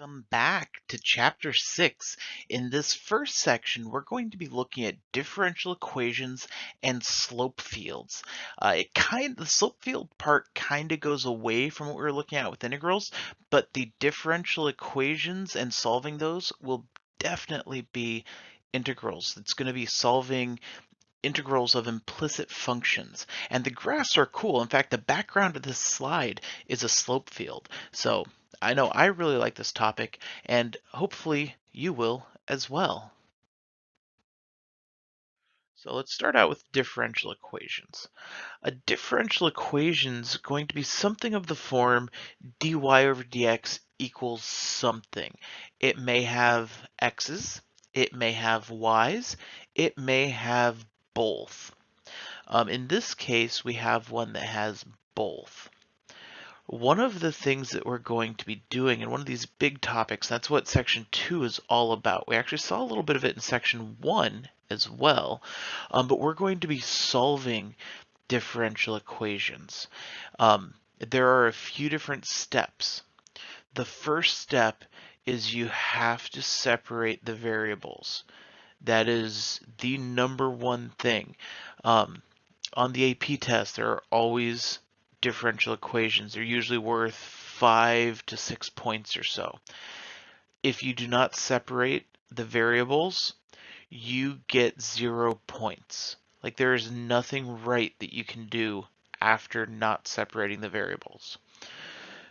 Welcome back to Chapter 6. In this first section, we're going to be looking at differential equations and slope fields. The slope field part kind of goes away from what we were looking at with integrals, but the differential equations and solving those will definitely be integrals. It's going to be solving integrals of implicit functions. And the graphs are cool. In fact, the background of this slide is a slope field. So I know I really like this topic, and hopefully you will as well. So let's start out with differential equations. A differential equation is going to be something of the form dy over dx equals something. It may have x's, it may have y's, it may have both. In this case, we have one that has both. One of the things that we're going to be doing, and one of these big topics, that's what section 2 is all about. We actually saw a little bit of it in section 1 as well, but we're going to be solving differential equations. There are a few different steps. The first step is you have to separate the variables. That is the number one thing. On the AP test, there are always differential equations. They're usually worth 5 to 6 points or so. If you do not separate the variables, you get 0 points. Like, there is nothing right that you can do after not separating the variables.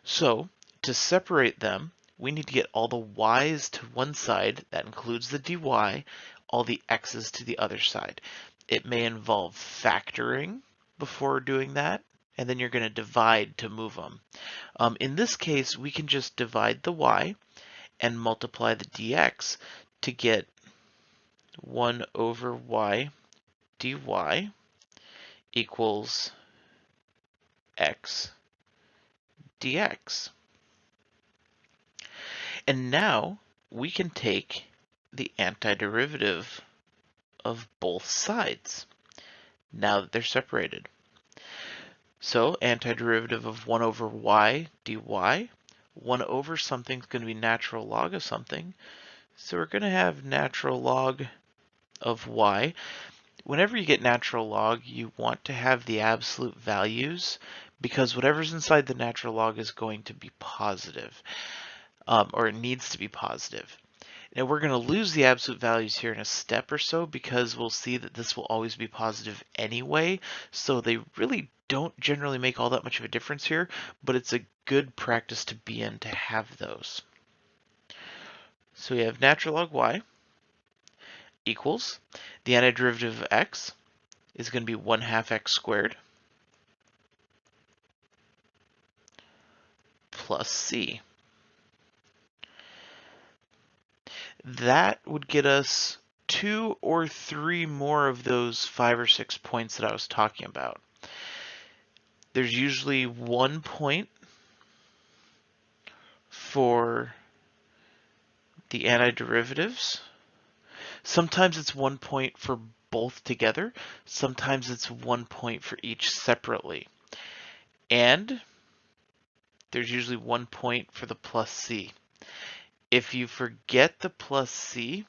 So to separate them, we need to get all the y's to one side, that includes the dy, all the x's to the other side. It may involve factoring before doing that, and then you're going to divide to move them. In this case, we can just divide the y and multiply the dx to get 1 over y dy equals x dx. And now we can take the antiderivative of both sides now that they're separated. So antiderivative of 1 over y dy, 1 over something is going to be natural log of something. So we're going to have natural log of y. Whenever you get natural log, you want to have the absolute values because whatever's inside the natural log is going to be positive, or it needs to be positive. Now we're going to lose the absolute values here in a step or so because we'll see that this will always be positive anyway, so they really don't generally make all that much of a difference here, but it's a good practice to be in to have those. So we have natural log y equals the antiderivative of x is going to be 1/2 x squared plus c. That would get us 2 or 3 more of those 5 or 6 points that I was talking about. There's usually 1 point for the antiderivatives. Sometimes it's 1 point for both together. Sometimes it's 1 point for each separately. And there's usually 1 point for the plus c. If you forget the plus c,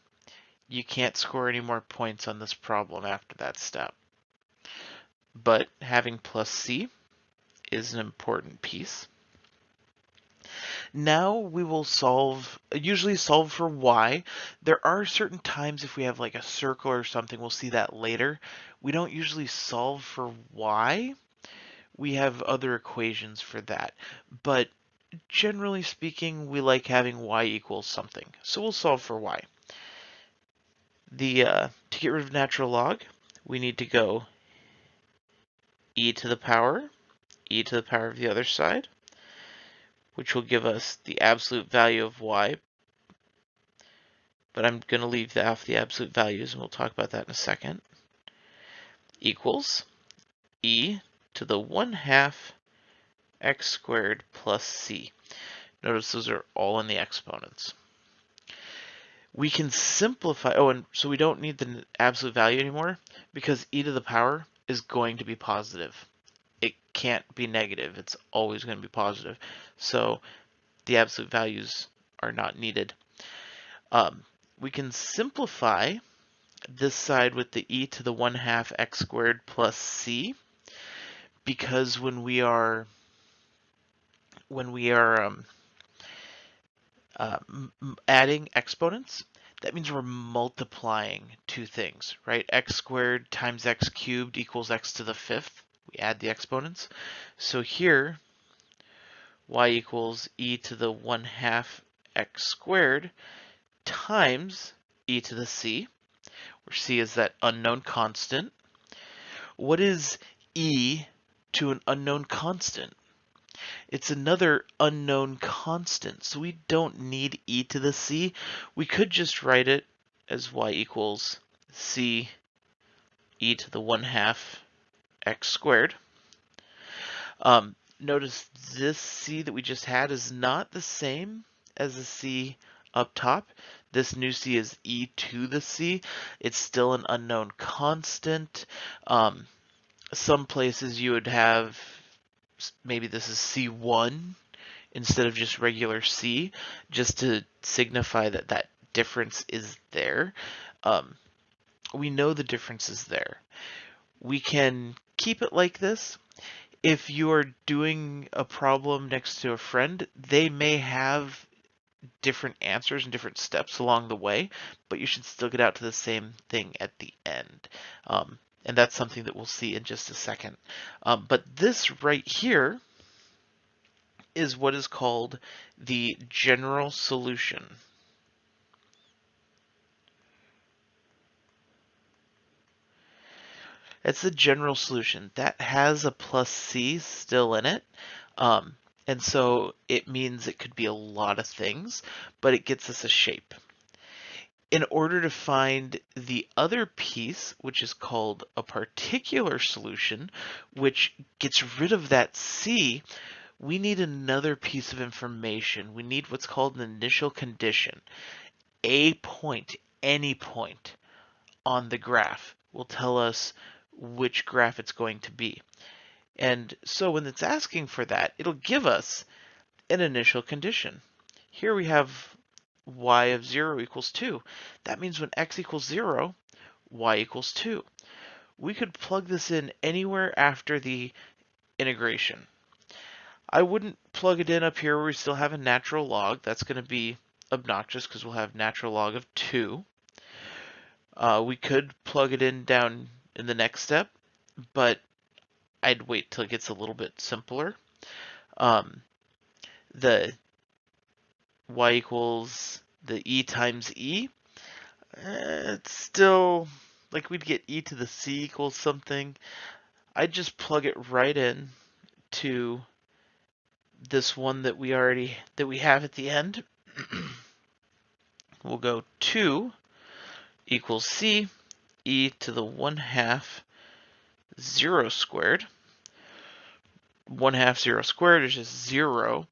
you can't score any more points on this problem after that step. But having plus c is an important piece. Now we will usually solve for y. There are certain times if we have like a circle or something, we'll see that later. We don't usually solve for y. We have other equations for that. But generally speaking, we like having y equals something. So we'll solve for y. To get rid of natural log, we need to go e to the power of the other side, which will give us the absolute value of y. But I'm going to leave off the absolute values, and we'll talk about that in a second, equals e to the 1/2 x squared plus c. Notice those are all in the exponents. We can simplify, and so we don't need the absolute value anymore because e to the power is going to be positive. It can't be negative. It's always going to be positive. So the absolute values are not needed. Um, we can simplify this side with the e to the 1/2 x squared plus c, because when we are adding exponents, that means we're multiplying two things, right? X squared times x cubed equals x to the 5th. We add the exponents. So here, y equals e to the 1/2 x squared times e to the c, where c is that unknown constant. What is e to an unknown constant? It's another unknown constant, so we don't need e to the c. We could just write it as y equals c e to the 1/2 x squared. Notice this c that we just had is not the same as the c up top. This new c is e to the c. It's still an unknown constant. Some places you would have, maybe this is c1 instead of just regular c, just to signify that that difference is there. We know the difference is there. We can keep it like this. If you are doing a problem next to a friend, they may have different answers and different steps along the way, but you should still get out to the same thing at the end. And that's something that we'll see in just a second. But this right here is what is called the general solution. It's the general solution. That has a plus c still in it. And so it means it could be a lot of things, but it gets us a shape. In order to find the other piece, which is called a particular solution, which gets rid of that c, we need another piece of information. We need what's called an initial condition. A point, any point on the graph will tell us which graph it's going to be. And so when it's asking for that, it'll give us an initial condition. Here we have y of 0 equals 2. That means when x equals 0, y equals 2. We could plug this in anywhere after the integration. I wouldn't plug it in up here where we still have a natural log. That's going to be obnoxious because we'll have natural log of 2. We could plug it in down in the next step, but I'd wait till it gets a little bit simpler. The y equals the e times e, it's still like we'd get e to the c equals something. I'd just plug it right in to this one that we have at the end. We'll go 2 equals c e to the 1/2 0 squared. 1/2 0 squared is just 0.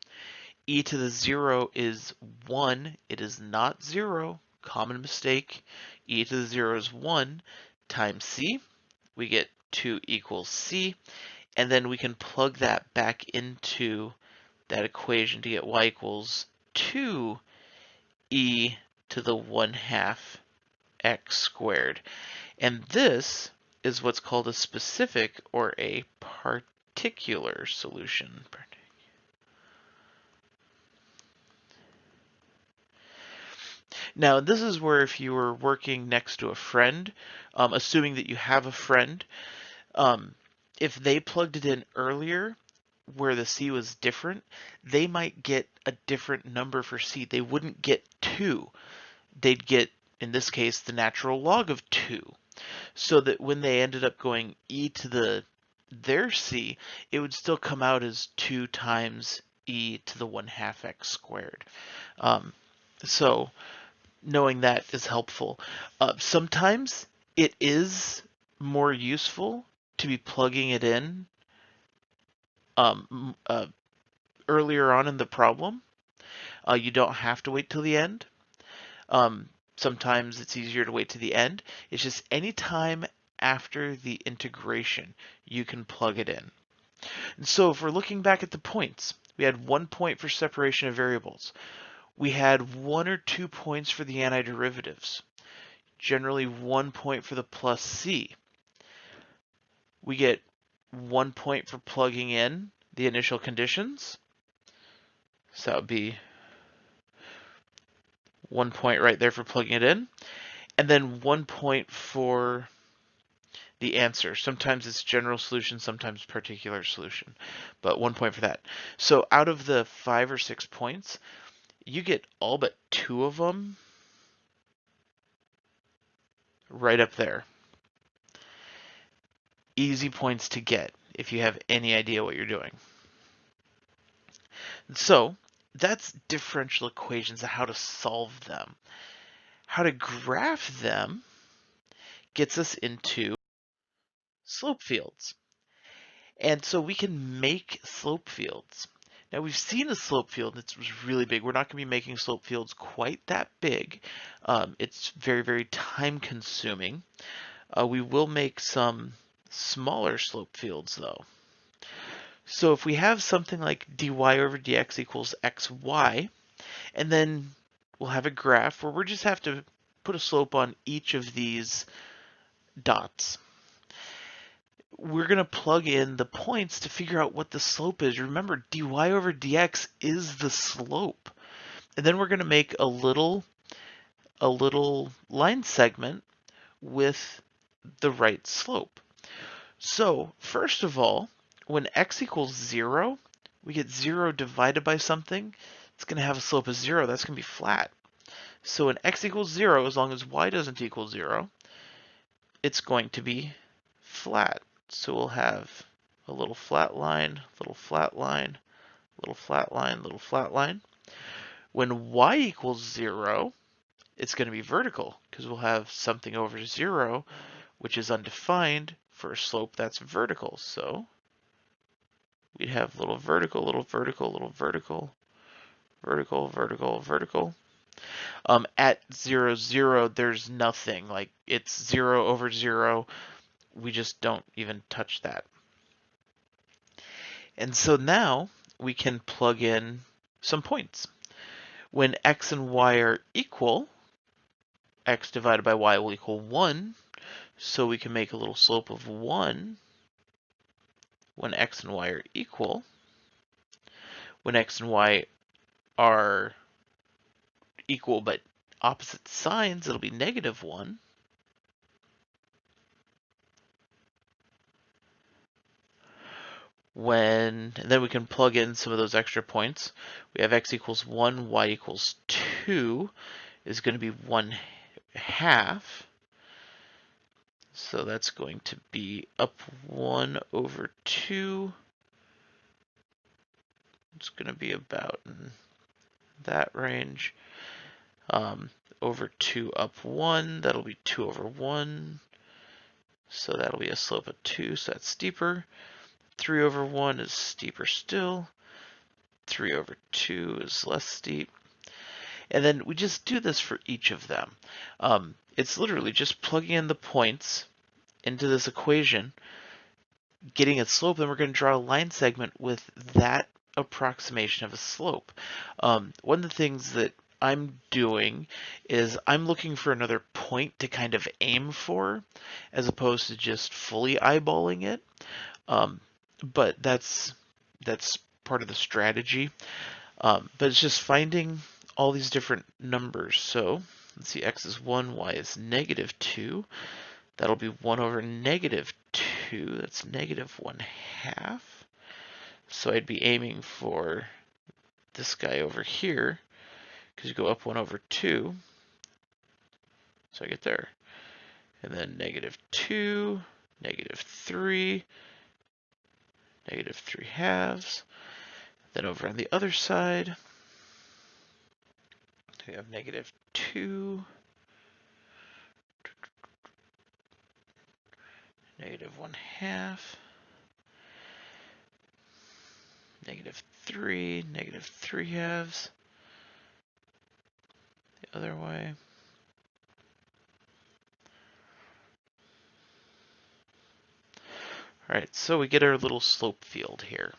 E to the 0 is 1. It is not 0. Common mistake. E to the 0 is 1 times c. We get 2 equals c. And then we can plug that back into that equation to get y equals 2 e to the 1/2 x squared. And this is what's called a specific or a particular solution. Now, this is where if you were working next to a friend, assuming that you have a friend, if they plugged it in earlier where the c was different, they might get a different number for c. They wouldn't get 2. They'd get, in this case, the natural log of 2. So that when they ended up going e to their c, it would still come out as 2 times e to the 1/2 x squared. So knowing that is helpful. Sometimes it is more useful to be plugging it in earlier on in the problem. You don't have to wait till the end. Sometimes it's easier to wait to the end. It's just any time after the integration, you can plug it in. And so if we're looking back at the points, we had 1 point for separation of variables. we had 1 or 2 points for the antiderivatives, generally 1 point for the plus c. We get 1 point for plugging in the initial conditions. So that would be 1 point right there for plugging it in. And then 1 point for the answer. Sometimes it's general solution, sometimes particular solution, but 1 point for that. So out of the 5 or 6 points, you get all but 2 of them right up there. Easy points to get if you have any idea what you're doing. So that's differential equations and how to solve them. How to graph them gets us into slope fields. And so we can make slope fields. Now we've seen a slope field that's really big. We're not going to be making slope fields quite that big. It's very, very time consuming. We will make some smaller slope fields though. So if we have something like dy over dx equals xy, and then we'll have a graph where we just have to put a slope on each of these dots. We're going to plug in the points to figure out what the slope is. Remember, dy over dx is the slope. And then we're going to make a little line segment with the right slope. So first of all, when x equals 0, we get 0 divided by something. It's going to have a slope of 0. That's going to be flat. So when x equals 0, as long as y doesn't equal 0, it's going to be flat. So we'll have a little flat line, little flat line, little flat line, little flat line. When y equals 0, it's going to be vertical because we'll have something over 0, which is undefined, for a slope that's vertical. So we'd have little vertical, little vertical, little vertical, vertical, vertical, vertical. At 0, 0, there's nothing. Like, it's 0 over 0. We just don't even touch that. And so now we can plug in some points. When x and y are equal, x divided by y will equal 1. So we can make a little slope of 1 when x and y are equal. When x and y are equal but opposite signs, it'll be -1. And then we can plug in some of those extra points. We have x equals 1, y equals 2 is going to be 1/2. So that's going to be up 1 over 2. It's going to be about in that range. Over 2 up 1, that'll be 2 over 1. So that'll be a slope of 2, so that's steeper. 3 over 1 is steeper still. 3 over 2 is less steep. And then we just do this for each of them. It's literally just plugging in the points into this equation, getting a slope, then we're going to draw a line segment with that approximation of a slope. One of the things that I'm doing is I'm looking for another point to kind of aim for, as opposed to just fully eyeballing it. But that's part of the strategy. But it's just finding all these different numbers. So let's see, x is 1, y is -2. That'll be 1 over -2. That's -1/2. So I'd be aiming for this guy over here, because you go up 1 over 2. So I get there. And then -2, -3, -3/2. Then over on the other side, we have -2, -1/2, -3, -3/2. The other way. All right, so we get our little slope field here.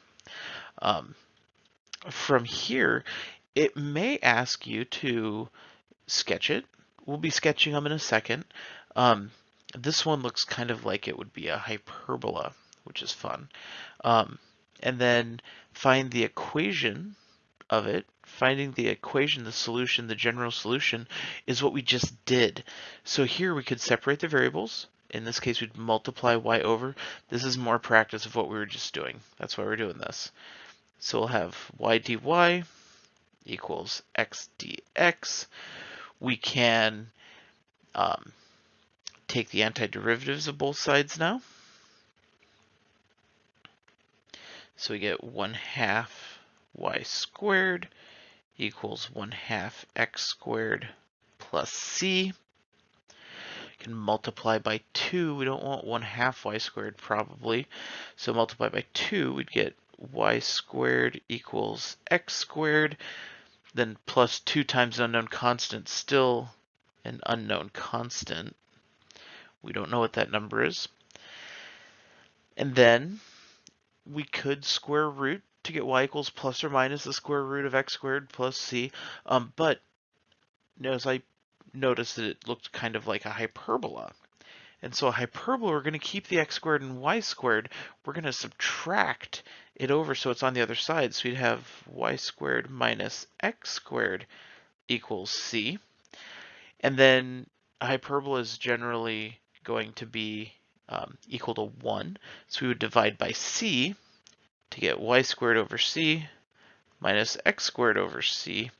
From here, it may ask you to sketch it. We'll be sketching them in a second. Um, this one looks kind of like it would be a hyperbola, which is fun. Um, and then find the equation of it. Finding the equation, the solution, the general solution is what we just did. So here we could separate the variables. In this case, we'd multiply y over. This is more practice of what we were just doing. That's why we're doing this. So we'll have y dy equals x dx. We can take the antiderivatives of both sides now. So we get 1/2 y squared equals 1/2 x squared plus c. We can multiply by 2. We don't want 1/2 y squared probably. So multiply by 2, we'd get y squared equals x squared. Then plus 2 times an unknown constant, still an unknown constant. We don't know what that number is. And then we could square root to get y equals plus or minus the square root of x squared plus c. But as I noticed that it looked kind of like a hyperbola. And so a hyperbola, we're going to keep the x squared and y squared. We're going to subtract it over so it's on the other side. So we'd have y squared minus x squared equals c. And then a hyperbola is generally going to be equal to 1. So we would divide by c to get y squared over c minus x squared over c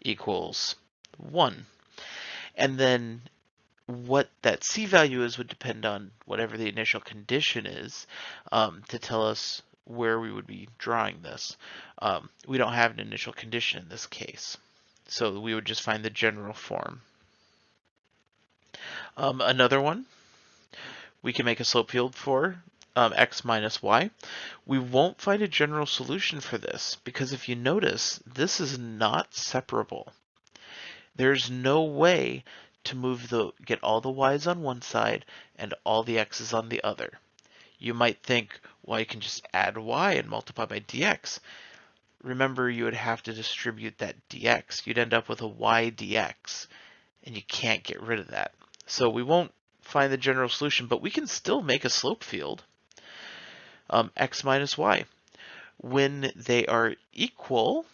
equals 1. And then what that c value is would depend on whatever the initial condition is to tell us where we would be drawing this. We don't have an initial condition in this case, so we would just find the general form. Another one, we can make a slope field for x minus y. We won't find a general solution for this because if you notice, this is not separable. There's no way to get all the y's on one side and all the x's on the other. You might think, well, you can just add y and multiply by dx. Remember, you would have to distribute that dx. You'd end up with a y dx, and you can't get rid of that. So we won't find the general solution, but we can still make a slope field, x minus y. When they are equal,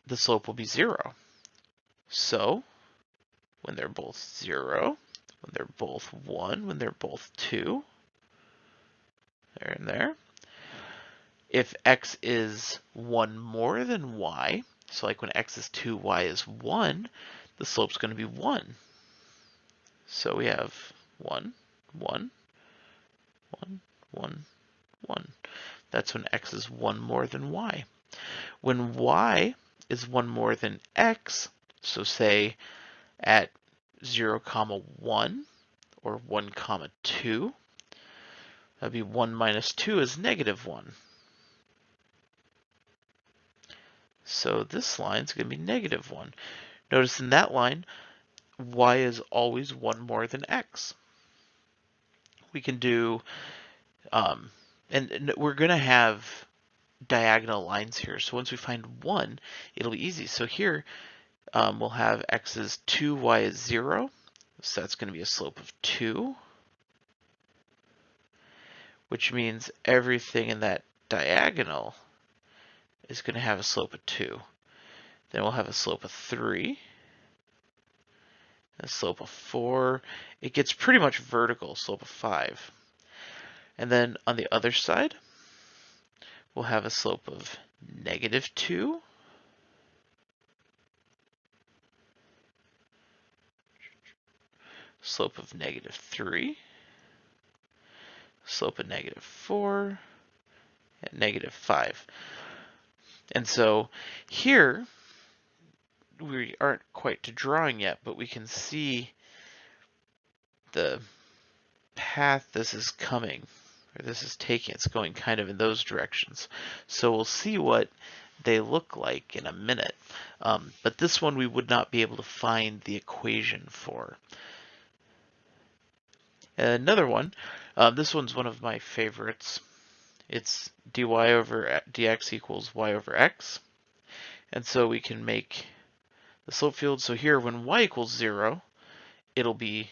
the slope will be 0. So when they're both 0, when they're both 1, when they're both 2, there and there. If x is 1 more than y, so like when x is 2, y is 1, the slope's going to be 1. So we have 1, 1, 1, 1, 1. That's when x is 1 more than y. When y is 1 more than x, so say at 0, 1 or 1, 2, that'd be 1 minus 2 is negative 1. So this line's going to be negative 1. Notice in that line, y is always 1 more than x. We can do, and we're going to have diagonal lines here. So once we find 1, it'll be easy. So here we'll have x is 2, y is 0. So that's going to be a slope of 2, which means everything in that diagonal is going to have a slope of 2. Then we'll have a slope of 3, a slope of 4. It gets pretty much vertical, slope of 5. And then on the other side, we'll have a slope of negative 2, slope of negative 3, slope of negative 4, and negative 5. And so here, we aren't quite to drawing yet, but we can see the path this is coming, or this is taking. It's going kind of in those directions. So we'll see what they look like in a minute. But this one we would not be able to find the equation for. Another one, this one's one of my favorites. It's dy over dx equals y over x. And so we can make the slope field. So here, when y equals 0, it'll be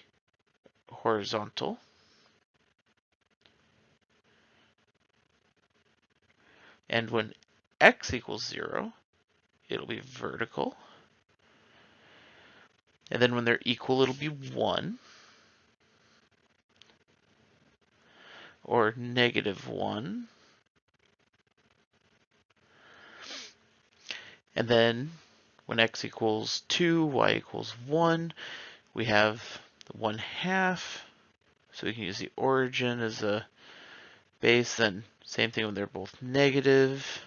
horizontal. And when x equals 0, it'll be vertical. And then when they're equal, it'll be 1 or negative 1. And then when x equals 2, y equals 1, we have the 1/2. So we can use the origin as a base. Then same thing when they're both negative,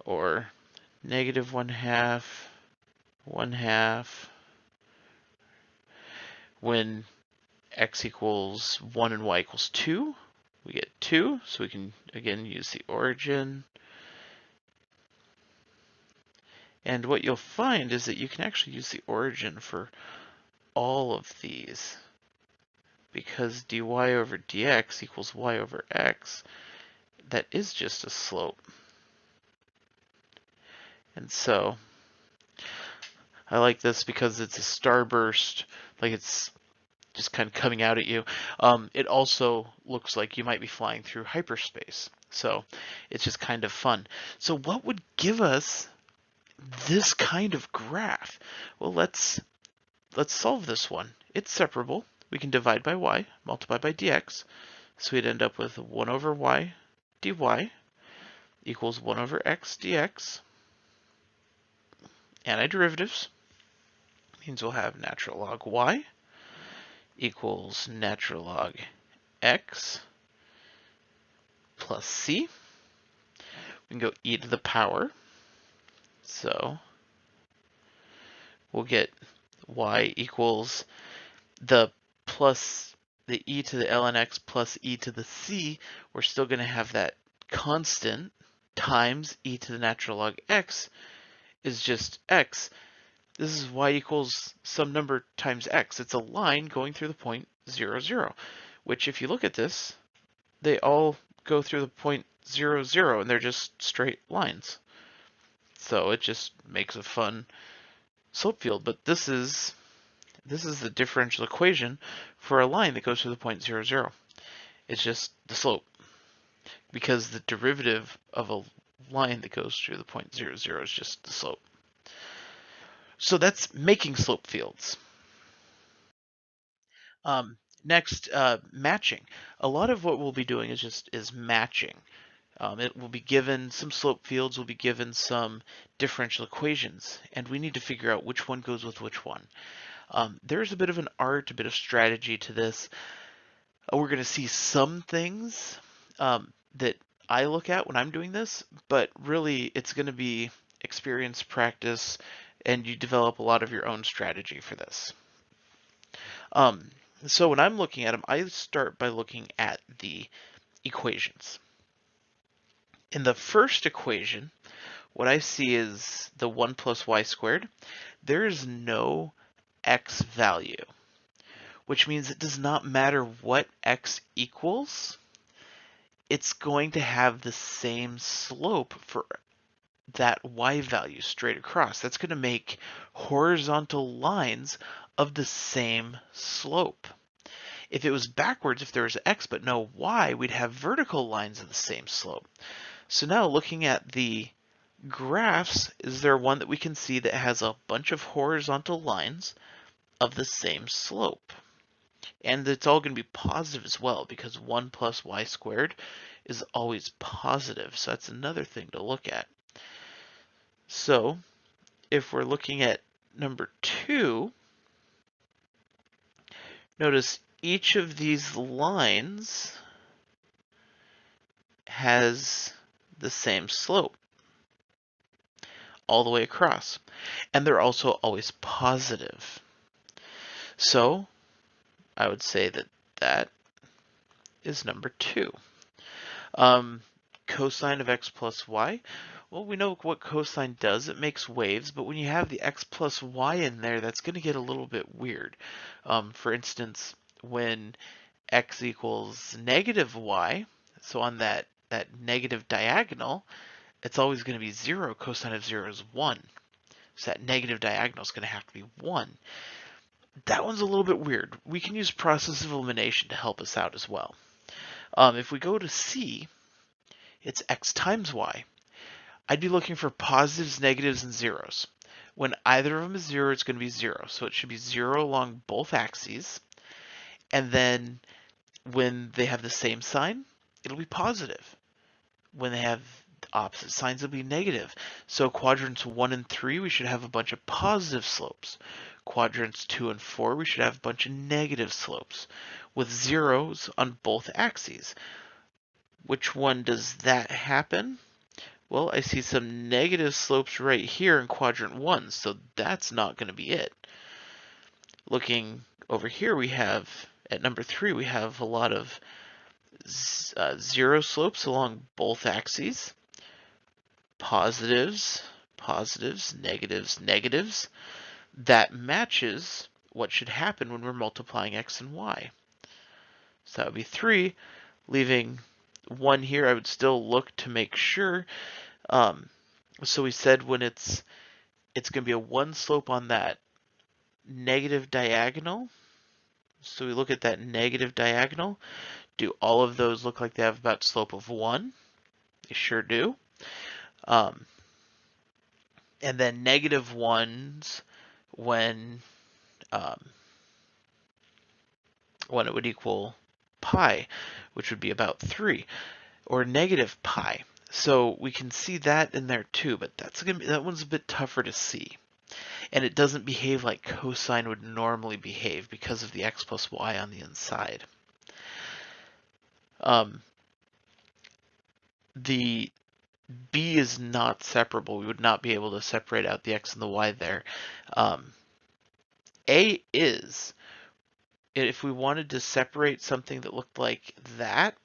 or negative 1/2, 1/2. When x equals 1 and y equals 2, we get 2. So we can, again, use the origin. And what you'll find is that you can actually use the origin for all of these, because dy over dx equals y over x. That is just a slope. And so I like this because it's a starburst, like it's just kind of coming out at you. It also looks like you might be flying through hyperspace. So it's just kind of fun. So what would give us this kind of graph? Well, let's solve this one. It's separable. We can divide by y, multiply by dx. So we'd end up with 1 over y dy equals 1 over x dx. Antiderivatives means we'll have natural log y equals natural log x plus c. We can go e to the power. So we'll get y equals the plus the e to the ln x plus e to the c. We're still going to have that constant times e to the natural log x is just x. This is y equals some number times x. It's a line going through the point 0, 0, which if you look at this, they all go through the point 0, 0, and they're just straight lines. So it just makes a fun slope field. But this is the differential equation for a line that goes through the point 0, 0. It's just the slope, because the derivative of a line that goes through the point 0, 0 is just the slope. So that's making slope fields. Next, matching. A lot of what we'll be doing is matching. It will be given some slope fields, will be given some differential equations, and we need to figure out which one goes with which one. There's a bit of an art, a bit of strategy to this. We're going to see some things that I look at when I'm doing this, but really it's going to be experience, practice, and you develop a lot of your own strategy for this. So when I'm looking at them, I start by looking at the equations. In the first equation, what I see is the 1 plus y squared. There is no x value, which means it does not matter what x equals, it's going to have the same slope for that y value straight across. That's going to make horizontal lines of the same slope. If it was backwards, if there was x but no y, we'd have vertical lines of the same slope. So now looking at the graphs, is there one that we can see that has a bunch of horizontal lines of the same slope? And it's all going to be positive as well, because 1 plus y squared is always positive. So that's another thing to look at. So if we're looking at number 2, notice each of these lines has the same slope all the way across, and they're also always positive. So I would say that that is number 2. Cosine of x plus y. Well, we know what cosine does. It makes waves, but when you have the x plus y in there, that's going to get a little bit weird. For instance, when x equals negative y, so on that negative diagonal, it's always going to be 0. Cosine of 0 is 1. So that negative diagonal is going to have to be 1. That one's a little bit weird. We can use process of elimination to help us out as well. If we go to C, it's x times y. I'd be looking for positives, negatives, and zeros. When either of them is 0, it's going to be 0. So it should be 0 along both axes. And then when they have the same sign, it'll be positive. When they have opposite signs, it'll be negative. So quadrants 1 and 3, we should have a bunch of positive slopes. Quadrants 2 and 4, we should have a bunch of negative slopes with zeros on both axes. Which one does that happen? Well, I see some negative slopes right here in quadrant 1, so that's not going to be it. Looking over here, we have, at number 3, we have a lot of zero slopes along both axes. Positives, positives, negatives, negatives. That matches what should happen when we're multiplying x and y. So that would be 3, leaving 1 here. I would still look to make sure. So we said when it's going to be a 1 slope on that negative diagonal. So we look at that negative diagonal. Do all of those look like they have about slope of 1? They sure do. And then negative 1s when it would equal pi, which would be about 3, or negative pi. So we can see that in there too, but that one's a bit tougher to see. And it doesn't behave like cosine would normally behave because of the x plus y on the inside. The b is not separable. We would not be able to separate out the x and the y there. A is. If we wanted to separate something that looked like that,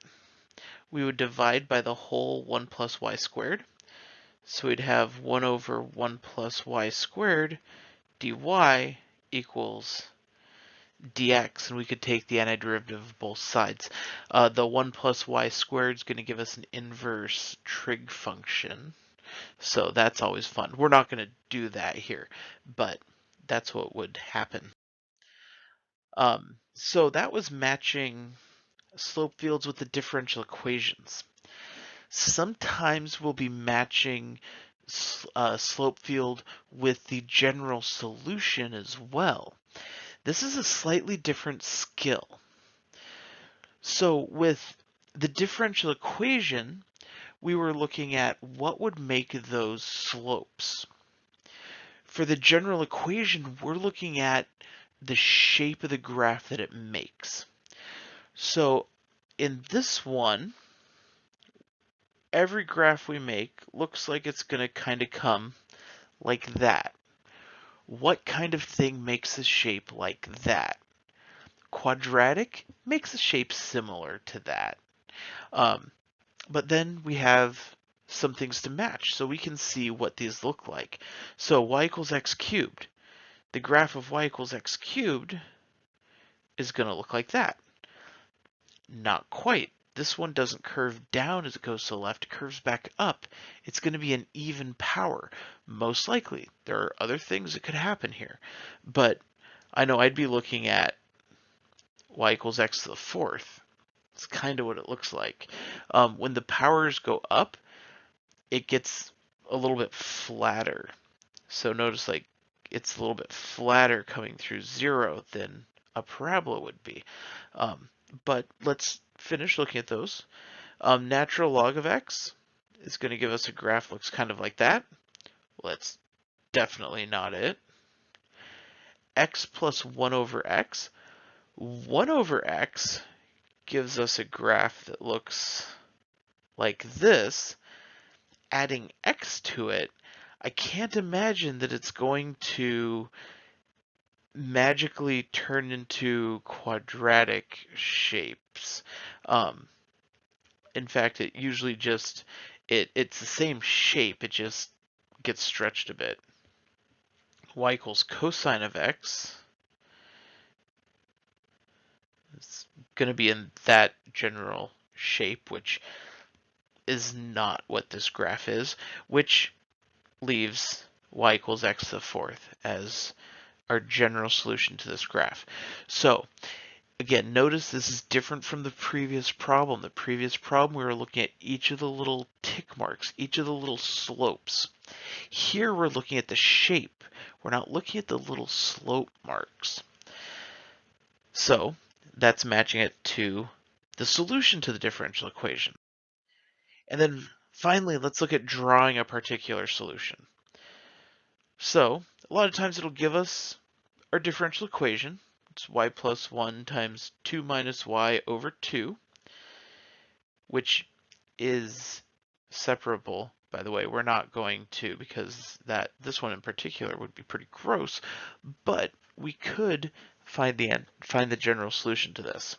we would divide by the whole 1 plus y squared. So we'd have 1 over 1 plus y squared dy equals dx, and we could take the antiderivative of both sides. The 1 plus y squared is going to give us an inverse trig function. So that's always fun. We're not going to do that here, but that's what would happen. So that was matching slope fields with the differential equations. Sometimes we'll be matching slope field with the general solution as well. This is a slightly different skill. So with the differential equation, we were looking at what would make those slopes. For the general equation, we're looking at the shape of the graph that it makes. So in this one, every graph we make looks like it's going to kind of come like that. What kind of thing makes a shape like that? Quadratic makes a shape similar to that. But then we have some things to match so we can see what these look like. So y equals x cubed. The graph of y equals x cubed is going to look like that. Not quite. This one doesn't curve down as it goes to the left, it curves back up. It's going to be an even power, most likely. There are other things that could happen here, but I know I'd be looking at y equals x to the fourth. It's kind of what it looks like. When the powers go up, it gets a little bit flatter. So notice like it's a little bit flatter coming through 0 than a parabola would be. But let's finish looking at those. Natural log of x is going to give us a graph looks kind of like that. Well, that's definitely not it. X plus 1 over x. 1 over x gives us a graph that looks like this. Adding x to it, I can't imagine that it's going to magically turn into quadratic shapes. In fact, it usually just, it's the same shape, it just gets stretched a bit. Y equals cosine of x. It's going to be in that general shape, which is not what this graph is, which leaves y equals x to the fourth as our general solution to this graph. So again, notice this is different from the previous problem. The previous problem, we were looking at each of the little tick marks, each of the little slopes. Here we're looking at the shape. We're not looking at the little slope marks. So that's matching it to the solution to the differential equation. And then finally, let's look at drawing a particular solution. So a lot of times it'll give us our differential equation. It's y plus 1 times 2 minus y over 2, which is separable. By the way, we're not going to, because this one in particular would be pretty gross, but we could find the general solution to this.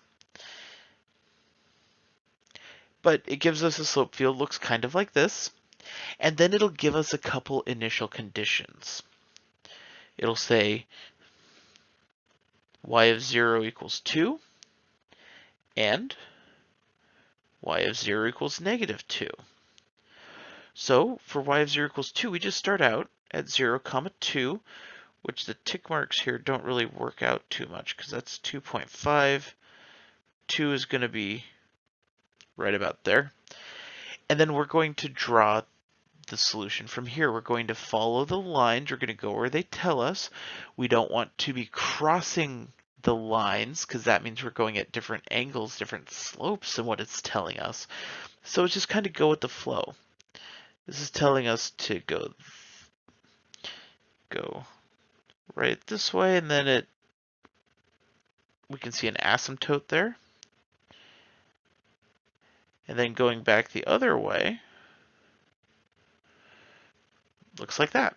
But it gives us a slope field, looks kind of like this, and then it'll give us a couple initial conditions. It'll say y of 0 equals 2, and y of 0 equals negative 2. So for y of 0 equals 2, we just start out at 0, 2, which the tick marks here don't really work out too much because that's 2.5. 2 is going to be right about there. And then we're going to draw the solution from here. We're going to follow the lines. We're going to go where they tell us. We don't want to be crossing the lines because that means we're going at different angles, different slopes than what it's telling us. So it's just kind of go with the flow. This is telling us to go right this way, and then we can see an asymptote there. And then going back the other way, looks like that.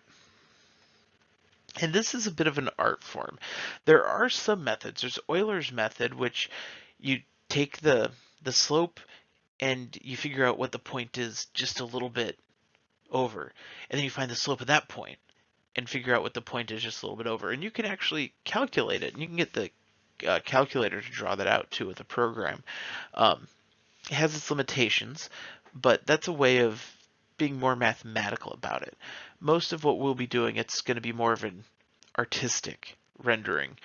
And this is a bit of an art form. There are some methods. There's Euler's method, which you take the slope and you figure out what the point is just a little bit over. And then you find the slope of that point and figure out what the point is just a little bit over. And you can actually calculate it. And you can get the calculator to draw that out too with a program. It has its limitations, but that's a way of being more mathematical about it. Most of what we'll be doing, it's going to be more of an artistic rendering.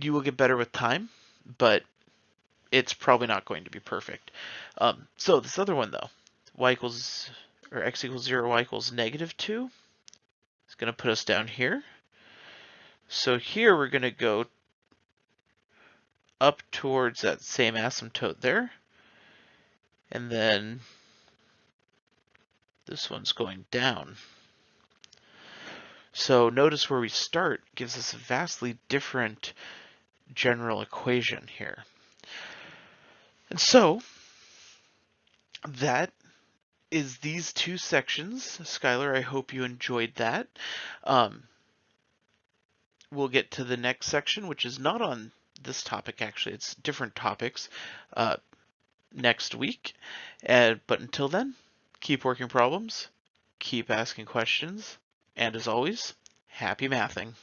You will get better with time, but it's probably not going to be perfect. So this other one though, x equals 0, y equals negative 2, is going to put us down here. So here we're going to go up towards that same asymptote there. And then this one's going down. So notice where we start gives us a vastly different general equation here. And so that is these two sections. Skylar, I hope you enjoyed that. We'll get to the next section, which is not on this topic, actually. It's different topics next week. But until then, keep working problems, keep asking questions, and as always, happy mathing.